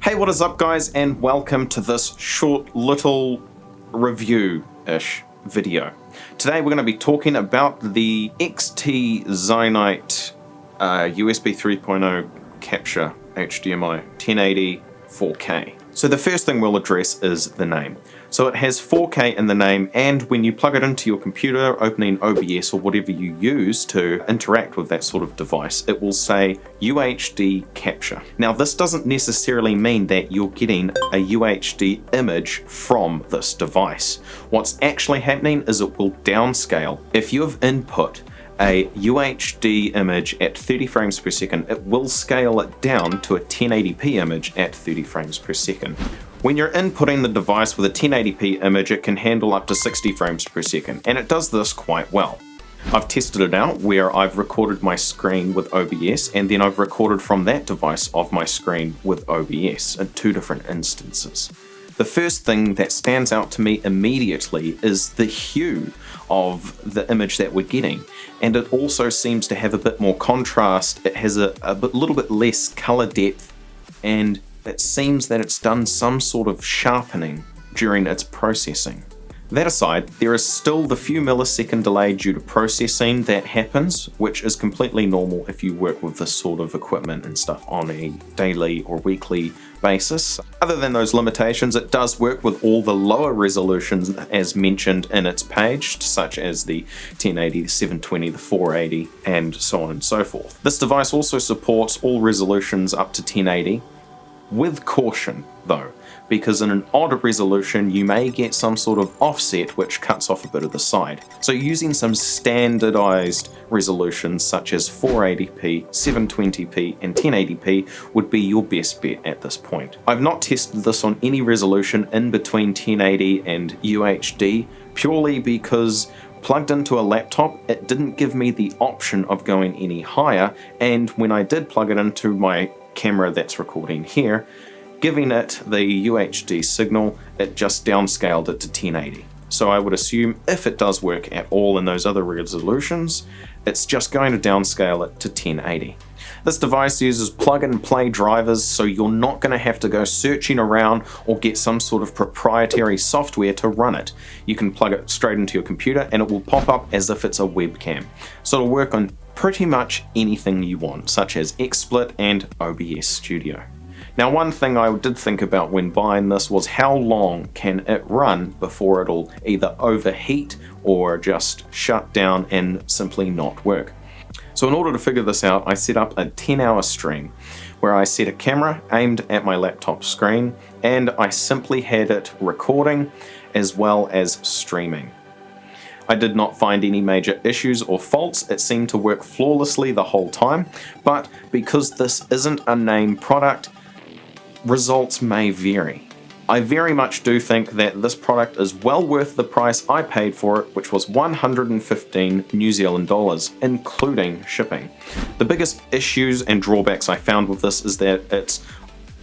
Hey, what is up guys, and welcome to this short little review-ish video. Today we're going to be talking about the XT-XINTE USB 3.0 capture HDMI 1080 4K. So the first thing we'll address is the name. So it has 4K in the name, and when you plug it into your computer, opening OBS or whatever you use to interact with that sort of device, it will say UHD capture. Now this doesn't necessarily mean that you're getting a UHD image from this device. What's actually happening is it will downscale. If you have input a UHD image at 30 frames per second, it will scale it down to a 1080p image at 30 frames per second. When you're inputting the device with a 1080p image, it can handle up to 60 frames per second, and it does this quite well. I've tested it out where I've recorded my screen with OBS, and then I've recorded from that device of my screen with OBS in two different instances. The first thing that stands out to me immediately is the hue of the image that we're getting, and it also seems to have a bit more contrast. It has a little bit less color depth, and it seems that it's done some sort of sharpening during its processing. That aside, there is still the few millisecond delay due to processing that happens, which is completely normal if you work with this sort of equipment and stuff on a daily or weekly basis. Other than those limitations, it does work with all the lower resolutions as mentioned in its page, such as the 1080, the 720, the 480, and so on and so forth. This device also supports all resolutions up to 1080, with caution though, because in an odd resolution you may get some sort of offset which cuts off a bit of the side. So using some standardized resolutions such as 480p, 720p and 1080p would be your best bet at this point. I've not tested this on any resolution in between 1080 and UHD purely because plugged into a laptop, it didn't give me the option of going any higher, and when I did plug it into my camera that's recording here, giving it the UHD signal, it just downscaled it to 1080. So I would assume if it does work at all in those other resolutions, it's just going to downscale it to 1080. This device uses plug-and-play drivers, so you're not going to have to go searching around or get some sort of proprietary software to run it. You can plug it straight into your computer and it will pop up as if it's a webcam. So it'll work on pretty much anything you want, such as XSplit and OBS Studio. Now, one thing I did think about when buying this was how long can it run before it'll either overheat or just shut down and simply not work. So in order to figure this out, I set up a 10-hour stream where I set a camera aimed at my laptop screen, and I simply had it recording as well as streaming. I did not find any major issues or faults. It seemed to work flawlessly the whole time, but because this isn't a name product, results may vary. I very much do think that this product is well worth the price I paid for it, which was 115 New Zealand dollars, including shipping. The biggest issues and drawbacks I found with this is that it's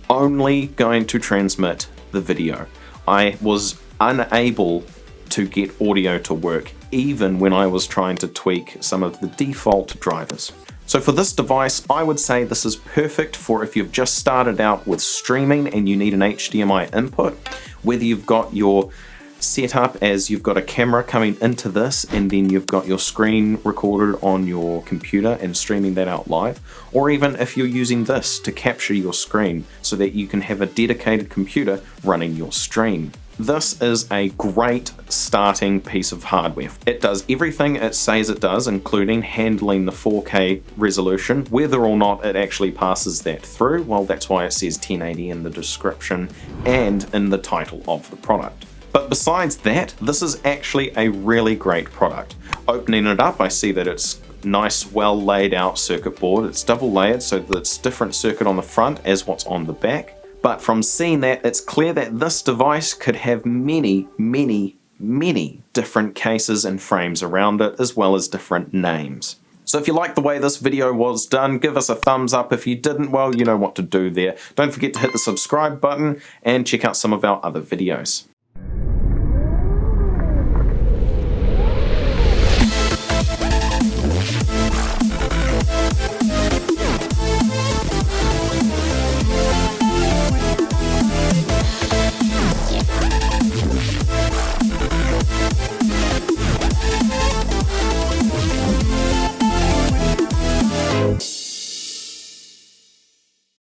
only going to transmit the video. I was unable to get audio to work, even when I was trying to tweak some of the default drivers. So for this device, I would say this is perfect for if you've just started out with streaming and you need an HDMI input, whether you've got your setup as you've got a camera coming into this and then you've got your screen recorded on your computer and streaming that out live, or even if you're using this to capture your screen so that you can have a dedicated computer running your stream. This is a great starting piece of hardware. It does everything it says it does, including handling the 4K resolution. Whether or not it actually passes that through, well, that's why it says 1080 in the description and in the title of the product. But besides that, this is actually a really great product. Opening it up, I see that it's nice, well laid out circuit board. It's double layered so that it's different circuit on the front as what's on the back. But from seeing that, it's clear that this device could have many different cases and frames around it, as well as different names. So if you like the way this video was done, give us a thumbs up. If you didn't, well, you know what to do there. Don't forget to hit the subscribe button and check out some of our other videos.